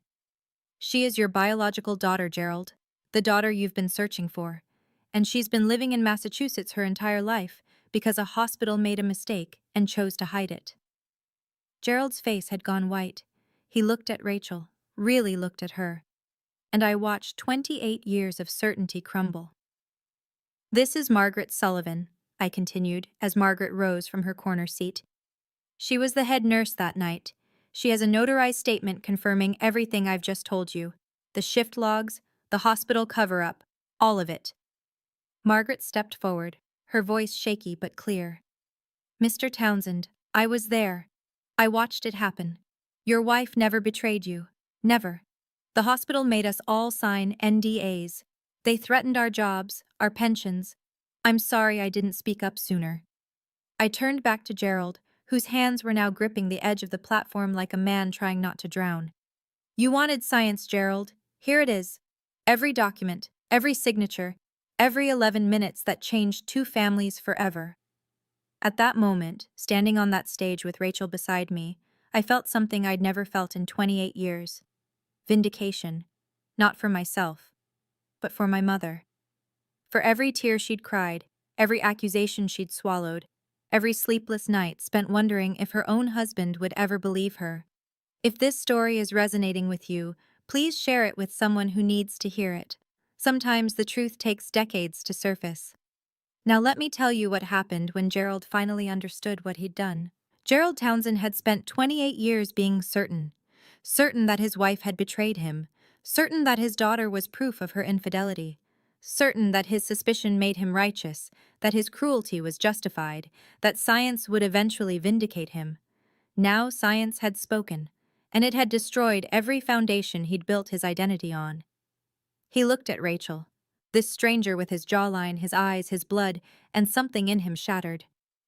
She is your biological daughter, Gerald, the daughter you've been searching for. And she's been living in Massachusetts her entire life because a hospital made a mistake and chose to hide it. Gerald's face had gone white. He looked at Rachel, really looked at her. And I watched 28 years of certainty crumble. This is Margaret Sullivan, I continued, as Margaret rose from her corner seat. She was the head nurse that night. She has a notarized statement confirming everything I've just told you. The shift logs, the hospital cover-up, all of it. Margaret stepped forward, her voice shaky but clear. Mr. Townsend, I was there. I watched it happen. Your wife never betrayed you. Never. The hospital made us all sign NDAs. They threatened our jobs, our pensions. I'm sorry I didn't speak up sooner. I turned back to Gerald, whose hands were now gripping the edge of the platform like a man trying not to drown. You wanted science, Gerald. Here it is. Every document, every signature, every 11 minutes that changed 2 families forever. At that moment, standing on that stage with Rachel beside me, I felt something I'd never felt in 28 years. Vindication. Not for myself, but for my mother. For every tear she'd cried, every accusation she'd swallowed, every sleepless night spent wondering if her own husband would ever believe her. If this story is resonating with you, please share it with someone who needs to hear it. Sometimes the truth takes decades to surface. Now let me tell you what happened when Gerald finally understood what he'd done. Gerald Townsend had spent 28 years being certain that his wife had betrayed him, certain that his daughter was proof of her infidelity, certain that his suspicion made him righteous, that his cruelty was justified, that science would eventually vindicate him. Now science had spoken, and it had destroyed every foundation he'd built his identity on. He looked at Rachel, this stranger with his jawline, his eyes, his blood, and something in him shattered.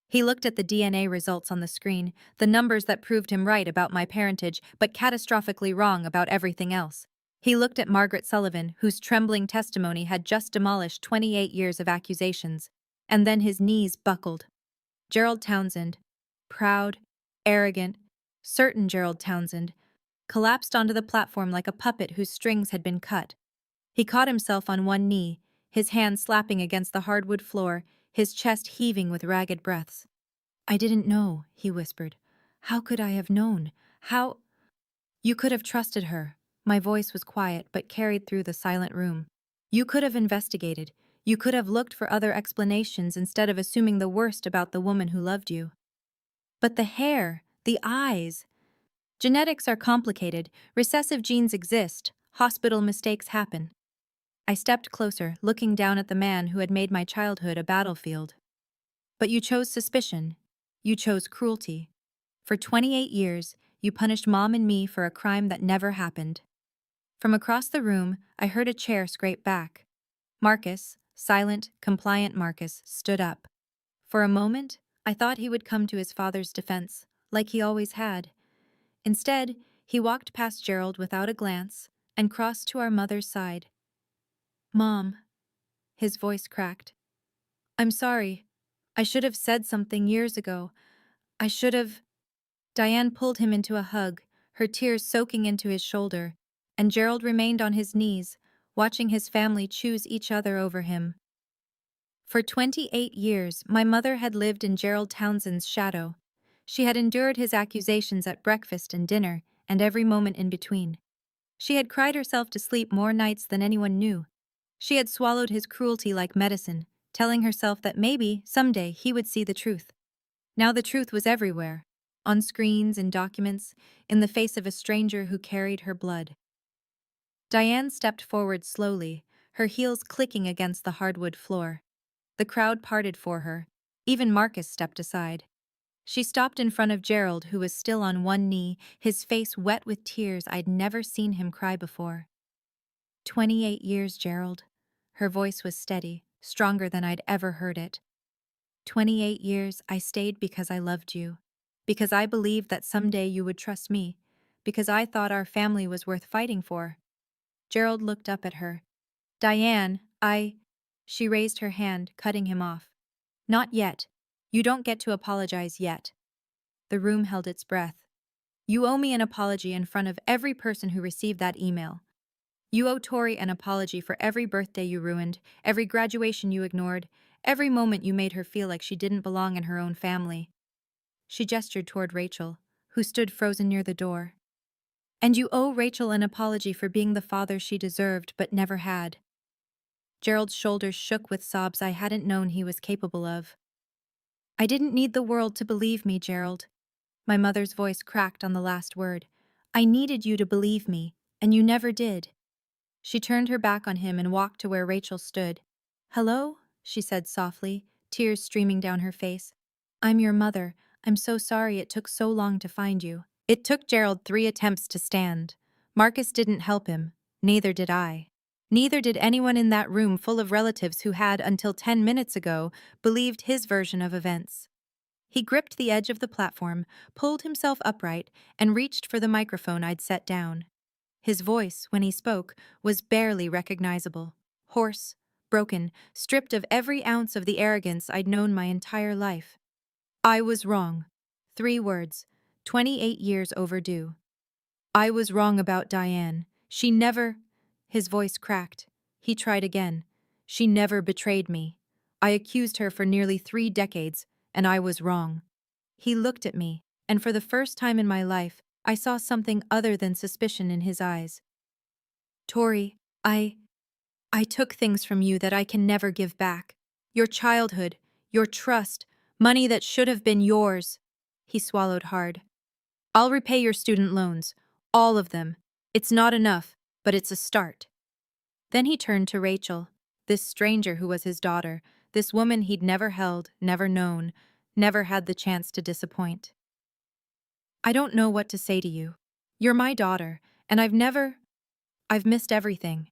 He looked at the DNA results on the screen, the numbers that proved him right about my parentage, but catastrophically wrong about everything else. He looked at Margaret Sullivan, whose trembling testimony had just demolished 28 years of accusations, and then his knees buckled. Gerald Townsend, proud, arrogant, certain Gerald Townsend, collapsed onto the platform like a puppet whose strings had been cut. He caught himself on one knee, his hand slapping against the hardwood floor, his chest heaving with ragged breaths. I didn't know, he whispered. How could I have known? How? You could have trusted her. My voice was quiet but carried through the silent room. You could have investigated. You could have looked for other explanations instead of assuming the worst about the woman who loved you. But the hair, the eyes. Genetics are complicated, recessive genes exist, hospital mistakes happen. I stepped closer, looking down at the man who had made my childhood a battlefield. But you chose suspicion. You chose cruelty. For 28 years, you punished Mom and me for a crime that never happened. From across the room, I heard a chair scrape back. Marcus, silent, compliant Marcus, stood up. For a moment, I thought he would come to his father's defense, like he always had. Instead, he walked past Gerald without a glance and crossed to our mother's side. Mom, his voice cracked. I'm sorry. I should have said something years ago. I should have. Diane pulled him into a hug, her tears soaking into his shoulder, and Gerald remained on his knees, watching his family choose each other over him. For 28 years, my mother had lived in Gerald Townsend's shadow. She had endured his accusations at breakfast and dinner, and every moment in between. She had cried herself to sleep more nights than anyone knew. She had swallowed his cruelty like medicine, telling herself that maybe, someday, he would see the truth. Now the truth was everywhere, on screens, in documents, in the face of a stranger who carried her blood. Diane stepped forward slowly, her heels clicking against the hardwood floor. The crowd parted for her. Even Marcus stepped aside. She stopped in front of Gerald, who was still on one knee, his face wet with tears. I'd never seen him cry before. 28 years, Gerald. Her voice was steady, stronger than I'd ever heard it. 28 years, I stayed because I loved you. Because I believed that someday you would trust me. Because I thought our family was worth fighting for. Gerald looked up at her. Diane, She raised her hand, cutting him off. Not yet. You don't get to apologize yet. The room held its breath. You owe me an apology in front of every person who received that email. You owe Tori an apology for every birthday you ruined, every graduation you ignored, every moment you made her feel like she didn't belong in her own family. She gestured toward Rachel, who stood frozen near the door. And you owe Rachel an apology for being the father she deserved but never had. Gerald's shoulders shook with sobs I hadn't known he was capable of. I didn't need the world to believe me, Gerald. My mother's voice cracked on the last word. I needed you to believe me, and you never did. She turned her back on him and walked to where Rachel stood. Hello? She said softly, tears streaming down her face. I'm your mother. I'm so sorry it took so long to find you. It took Gerald 3 attempts to stand. Marcus didn't help him. Neither did I. Neither did anyone in that room full of relatives who had, until 10 minutes ago, believed his version of events. He gripped the edge of the platform, pulled himself upright, and reached for the microphone I'd set down. His voice, when he spoke, was barely recognizable. Hoarse, broken, stripped of every ounce of the arrogance I'd known my entire life. I was wrong. 3 words, 28 years overdue. I was wrong about Diane. She never... His voice cracked. He tried again. She never betrayed me. I accused her for nearly 3 decades, and I was wrong. He looked at me, and for the first time in my life, I saw something other than suspicion in his eyes. Tori, I took things from you that I can never give back. Your childhood, your trust, money that should have been yours. He swallowed hard. I'll repay your student loans, all of them. It's not enough, but it's a start. Then he turned to Rachel, this stranger who was his daughter, this woman he'd never held, never known, never had the chance to disappoint. I don't know what to say to you. You're my daughter, and I've missed everything.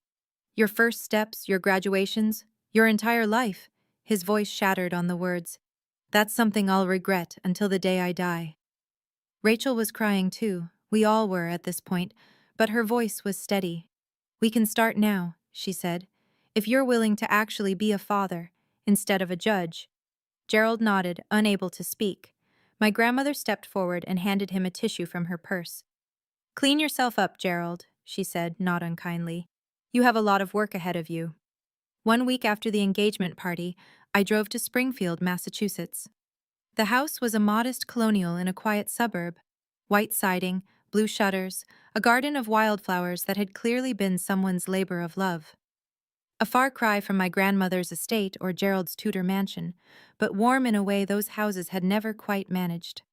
Your first steps, your graduations, your entire life. His voice shattered on the words. That's something I'll regret until the day I die. Rachel was crying too. We all were at this point, but her voice was steady. We can start now, she said, if you're willing to actually be a father, instead of a judge. Gerald nodded, unable to speak. My grandmother stepped forward and handed him a tissue from her purse. Clean yourself up, Gerald, she said, not unkindly. You have a lot of work ahead of you. 1 week after the engagement party, I drove to Springfield, Massachusetts. The house was a modest colonial in a quiet suburb. White siding, blue shutters, a garden of wildflowers that had clearly been someone's labor of love. A far cry from my grandmother's estate or Gerald's Tudor mansion, but warm in a way those houses had never quite managed.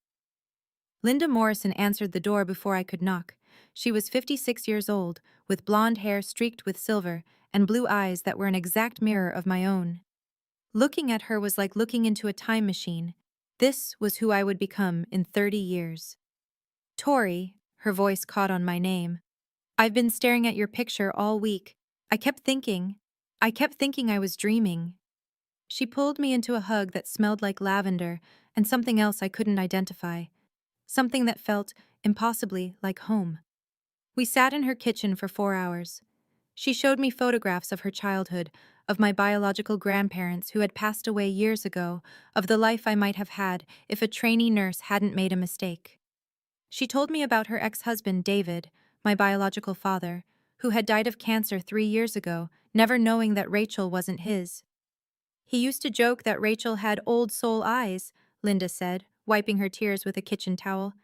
Linda Morrison answered the door before I could knock. She was 56 years old, with blonde hair streaked with silver and blue eyes that were an exact mirror of my own. Looking at her was like looking into a time machine. This was who I would become in 30 years. Tori, her voice caught on my name. I've been staring at your picture all week. I kept thinking. I kept thinking I was dreaming. She pulled me into a hug that smelled like lavender and something else I couldn't identify. Something that felt, impossibly, like home. We sat in her kitchen for 4 hours. She showed me photographs of her childhood, of my biological grandparents who had passed away years ago, of the life I might have had if a trainee nurse hadn't made a mistake. She told me about her ex-husband, David, my biological father, who had died of cancer 3 years ago, never knowing that Rachel wasn't his. He used to joke that Rachel had old soul eyes, Linda said, wiping her tears with a kitchen towel.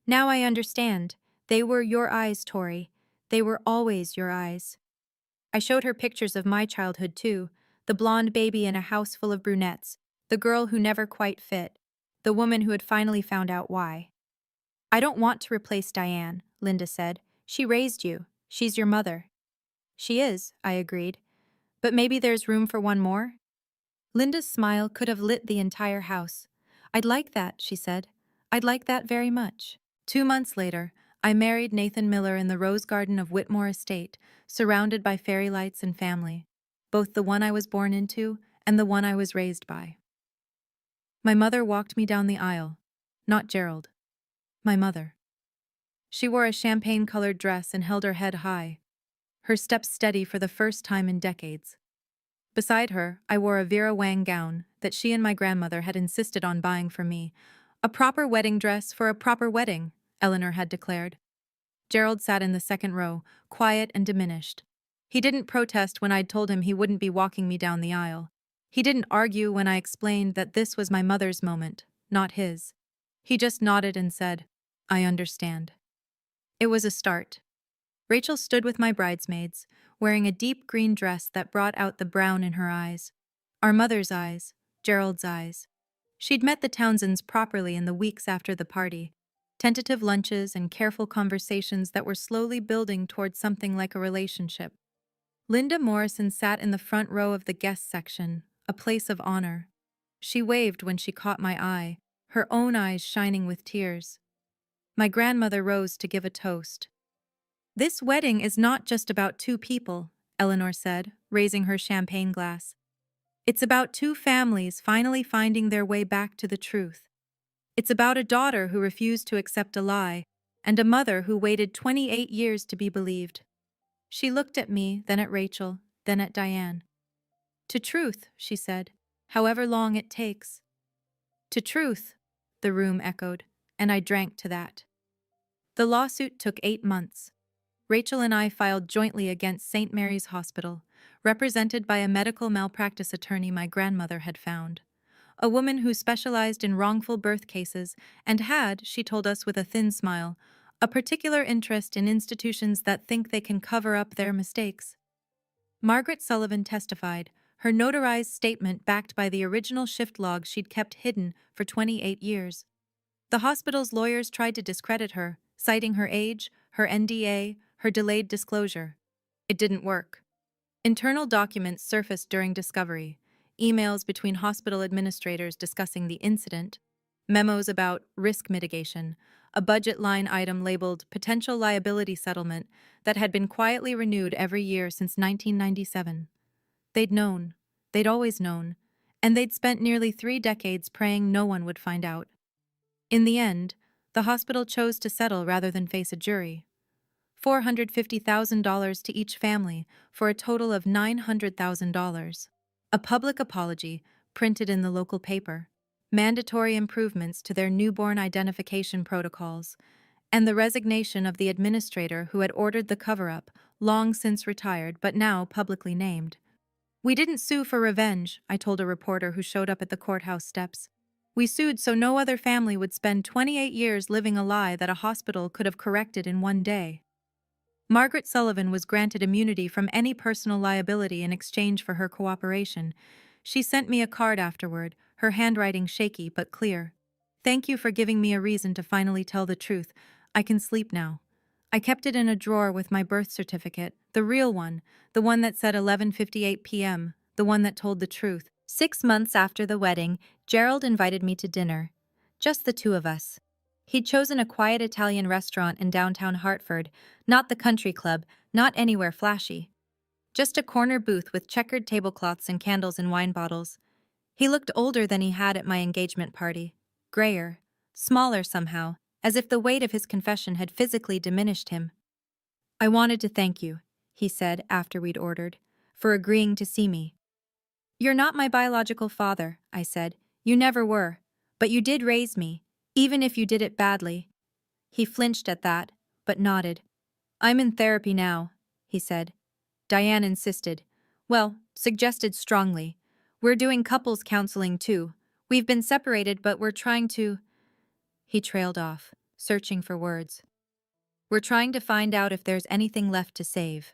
Now I understand. They were your eyes, Tori. They were always your eyes. I showed her pictures of my childhood, too. The blonde baby in a house full of brunettes, the girl who never quite fit, the woman who had finally found out why. I don't want to replace Diane, Linda said. She raised you. She's your mother. She is, I agreed. But maybe there's room for one more? Linda's smile could have lit the entire house. I'd like that, she said. I'd like that very much. 2 months later, I married Nathan Miller in the rose garden of Whitmore Estate, surrounded by fairy lights and family, both the one I was born into and the one I was raised by. My mother walked me down the aisle. Not Gerald. My mother. She wore a champagne-colored dress and held her head high, her steps steady for the first time in decades. Beside her, I wore a Vera Wang gown that she and my grandmother had insisted on buying for me. A proper wedding dress for a proper wedding, Eleanor had declared. Gerald sat in the second row, quiet and diminished. He didn't protest when I'd told him he wouldn't be walking me down the aisle. He didn't argue when I explained that this was my mother's moment, not his. He just nodded and said, "I understand." It was a start. Rachel stood with my bridesmaids, wearing a deep green dress that brought out the brown in her eyes. Our mother's eyes, Gerald's eyes. She'd met the Townsends properly in the weeks after the party. Tentative lunches and careful conversations that were slowly building towards something like a relationship. Linda Morrison sat in the front row of the guest section, a place of honor. She waved when she caught my eye, her own eyes shining with tears. My grandmother rose to give a toast. "This wedding is not just about two people," Eleanor said, raising her champagne glass. "It's about two families finally finding their way back to the truth. It's about a daughter who refused to accept a lie, and a mother who waited 28 years to be believed." She looked at me, then at Rachel, then at Diane. "To truth," she said, "however long it takes." "To truth," the room echoed, and I drank to that. The lawsuit took 8 months. Rachel and I filed jointly against St. Mary's Hospital, represented by a medical malpractice attorney my grandmother had found. A woman who specialized in wrongful birth cases and had, she told us with a thin smile, a particular interest in institutions that think they can cover up their mistakes. Margaret Sullivan testified, her notarized statement backed by the original shift log she'd kept hidden for 28 years. The hospital's lawyers tried to discredit her, citing her age, her NDA, her delayed disclosure. It didn't work. Internal documents surfaced during discovery, emails between hospital administrators discussing the incident, memos about risk mitigation, a budget line item labeled potential liability settlement that had been quietly renewed every year since 1997. They'd known. They'd always known. And they'd spent nearly 3 decades praying no one would find out. In the end, the hospital chose to settle rather than face a jury. $450,000 to each family for a total of $900,000. A public apology, printed in the local paper, mandatory improvements to their newborn identification protocols, and the resignation of the administrator who had ordered the cover-up, long since retired but now publicly named. "We didn't sue for revenge," I told a reporter who showed up at the courthouse steps. "We sued so no other family would spend 28 years living a lie that a hospital could have corrected in one day." Margaret Sullivan was granted immunity from any personal liability in exchange for her cooperation. She sent me a card afterward, her handwriting shaky but clear. "Thank you for giving me a reason to finally tell the truth. I can sleep now." I kept it in a drawer with my birth certificate, the real one, the one that said 11:58 p.m., the one that told the truth. 6 months after the wedding, Gerald invited me to dinner. just the two of us. He'd chosen a quiet Italian restaurant in downtown Hartford, not the country club, not anywhere flashy. Just a corner booth with checkered tablecloths and candles and wine bottles. He looked older than he had at my engagement party. Grayer. Smaller somehow, as if the weight of his confession had physically diminished him. "I wanted to thank you," he said after we'd ordered, "for agreeing to see me." "You're not my biological father," I said. "You never were. But you did raise me, even if you did it badly." He flinched at that, but nodded. "I'm in therapy now," he said. Diane insisted. Well, suggested strongly. "We're doing couples counseling too. We've been separated, but we're trying to—" He trailed off, searching for words. "We're trying to find out if there's anything left to save."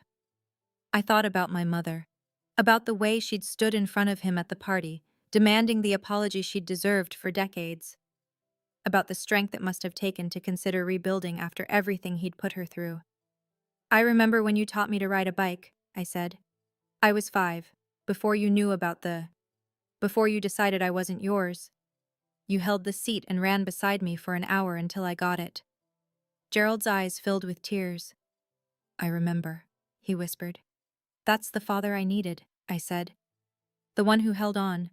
I thought about my mother. About the way she'd stood in front of him at the party, demanding the apology she'd deserved for decades. About the strength it must have taken to consider rebuilding after everything he'd put her through. "I remember when you taught me to ride a bike," I said. "I was 5, before you knew about before you decided I wasn't yours. You held the seat and ran beside me for an hour until I got it." Gerald's eyes filled with tears. "I remember," he whispered. "That's the father I needed," I said. "The one who held on.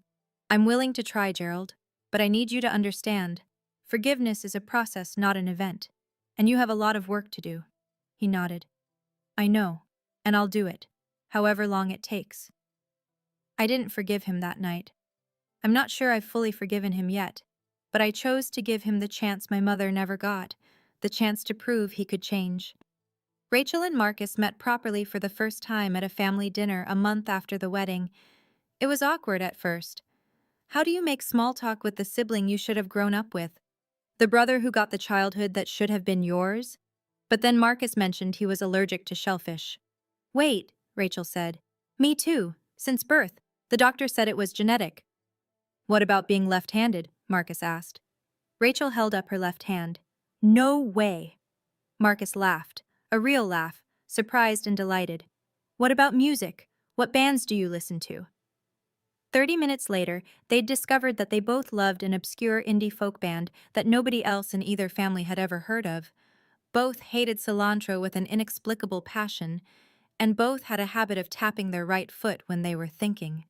I'm willing to try, Gerald, but I need you to understand. Forgiveness is a process, not an event. And you have a lot of work to do." He nodded. "I know, and I'll do it, however long it takes." I didn't forgive him that night. I'm not sure I've fully forgiven him yet, but I chose to give him the chance my mother never got, the chance to prove he could change. Rachel and Marcus met properly for the first time at a family dinner a month after the wedding. It was awkward at first. How do you make small talk with the sibling you should have grown up with? The brother who got the childhood that should have been yours? But then Marcus mentioned he was allergic to shellfish. "Wait," Rachel said. "Me too, since birth. The doctor said it was genetic." "What about being left-handed?" Marcus asked. Rachel held up her left hand. "No way." Marcus laughed, a real laugh, surprised and delighted. "What about music? What bands do you listen to?" 30 minutes later, they'd discovered that they both loved an obscure indie folk band that nobody else in either family had ever heard of. Both hated cilantro with an inexplicable passion, and both had a habit of tapping their right foot when they were thinking.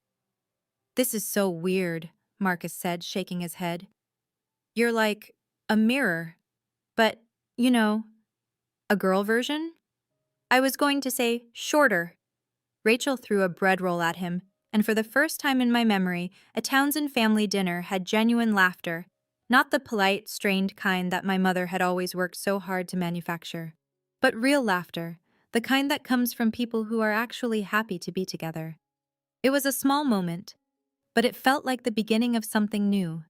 "This is so weird," Marcus said, shaking his head. "You're like a mirror, but, you know, a girl version?" "I was going to say shorter." Rachel threw a bread roll at him, and for the first time in my memory, a Townsend family dinner had genuine laughter, not the polite, strained kind that my mother had always worked so hard to manufacture, but real laughter, the kind that comes from people who are actually happy to be together. It was a small moment, but it felt like the beginning of something new.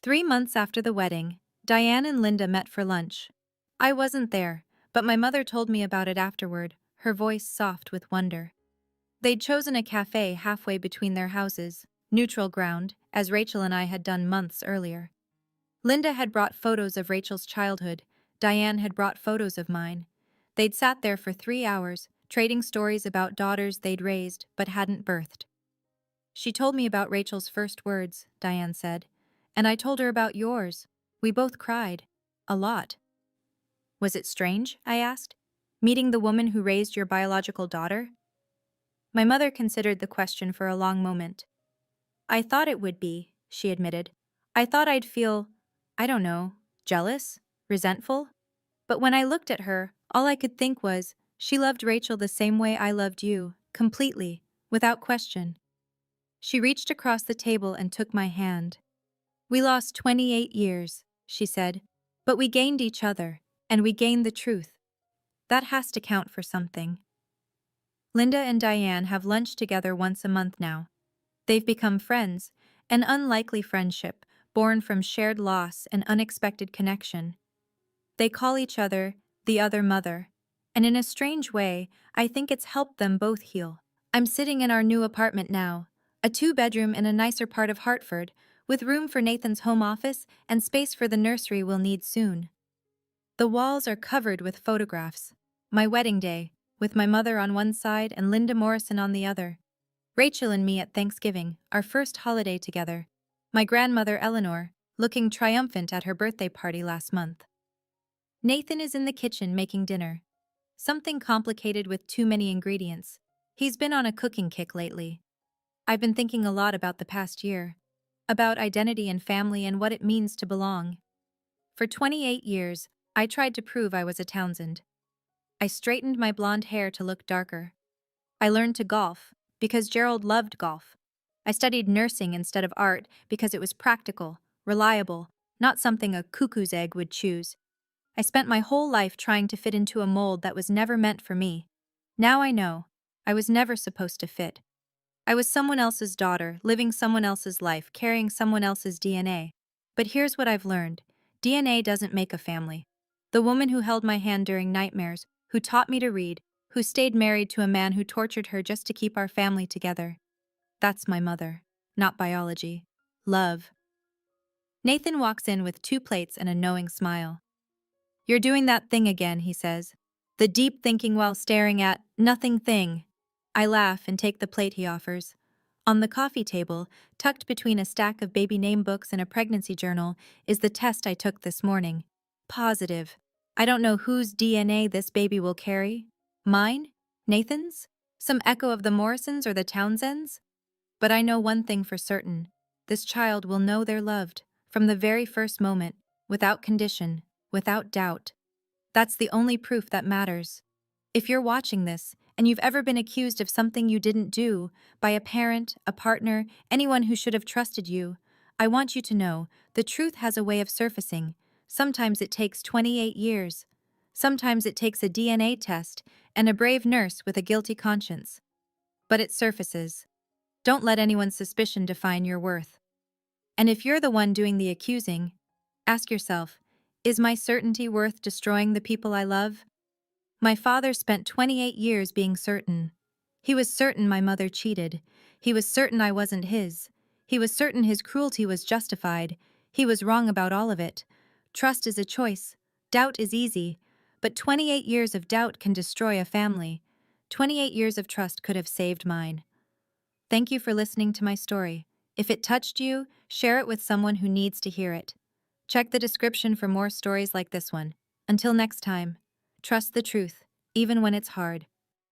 3 months after the wedding, Diane and Linda met for lunch. I wasn't there, but my mother told me about it afterward, her voice soft with wonder. They'd chosen a cafe halfway between their houses, neutral ground, as Rachel and I had done months earlier. Linda had brought photos of Rachel's childhood. Diane had brought photos of mine. They'd sat there for 3 hours, trading stories about daughters they'd raised but hadn't birthed. "She told me about Rachel's first words," Diane said, "and I told her about yours. We both cried. A lot." "Was it strange?" I asked. "Meeting the woman who raised your biological daughter?" My mother considered the question for a long moment. "I thought it would be," she admitted. "I thought I'd feel, I don't know, jealous? Resentful? But when I looked at her, all I could think was, she loved Rachel the same way I loved you, completely, without question." She reached across the table and took my hand. "We lost 28 years," she said, "but we gained each other, and we gained the truth. That has to count for something." Linda and Diane have lunch together once a month now. They've become friends, an unlikely friendship born from shared loss and unexpected connection. They call each other the other mother, and in a strange way, I think it's helped them both heal. I'm sitting in our new apartment now, a 2-bedroom in a nicer part of Hartford, with room for Nathan's home office and space for the nursery we'll need soon. The walls are covered with photographs. My wedding day, with my mother on one side and Linda Morrison on the other. Rachel and me at Thanksgiving, our first holiday together. My grandmother Eleanor, looking triumphant at her birthday party last month. Nathan is in the kitchen making dinner. Something complicated with too many ingredients. He's been on a cooking kick lately. I've been thinking a lot about the past year. About identity and family and what it means to belong. For 28 years, I tried to prove I was a Townsend. I straightened my blonde hair to look darker. I learned to golf, because Gerald loved golf. I studied nursing instead of art because it was practical, reliable, not something a cuckoo's egg would choose. I spent my whole life trying to fit into a mold that was never meant for me. Now I know. I was never supposed to fit. I was someone else's daughter, living someone else's life, carrying someone else's DNA. But here's what I've learned. DNA doesn't make a family. The woman who held my hand during nightmares, who taught me to read, who stayed married to a man who tortured her just to keep our family together. That's my mother. Not biology. Love. Nathan walks in with 2 plates and a knowing smile. "You're doing that thing again," he says. The deep thinking while staring at nothing thing. I laugh and take the plate he offers. On the coffee table, tucked between a stack of baby name books and a pregnancy journal, is the test I took this morning. Positive. I don't know whose DNA this baby will carry. Mine? Nathan's? Some echo of the Morrisons or the Townsends? But I know one thing for certain. This child will know they're loved, from the very first moment, without condition, without doubt. That's the only proof that matters. If you're watching this, and you've ever been accused of something you didn't do, by a parent, a partner, anyone who should have trusted you, I want you to know, the truth has a way of surfacing. Sometimes it takes 28 years. Sometimes it takes a DNA test, and a brave nurse with a guilty conscience. But it surfaces. Don't let anyone's suspicion define your worth. And if you're the one doing the accusing, ask yourself, is my certainty worth destroying the people I love? My father spent 28 years being certain. He was certain my mother cheated. He was certain I wasn't his. He was certain his cruelty was justified. He was wrong about all of it. Trust is a choice. Doubt is easy. But 28 years of doubt can destroy a family. 28 years of trust could have saved mine. Thank you for listening to my story. If it touched you, share it with someone who needs to hear it. Check the description for more stories like this one. Until next time, trust the truth, even when it's hard.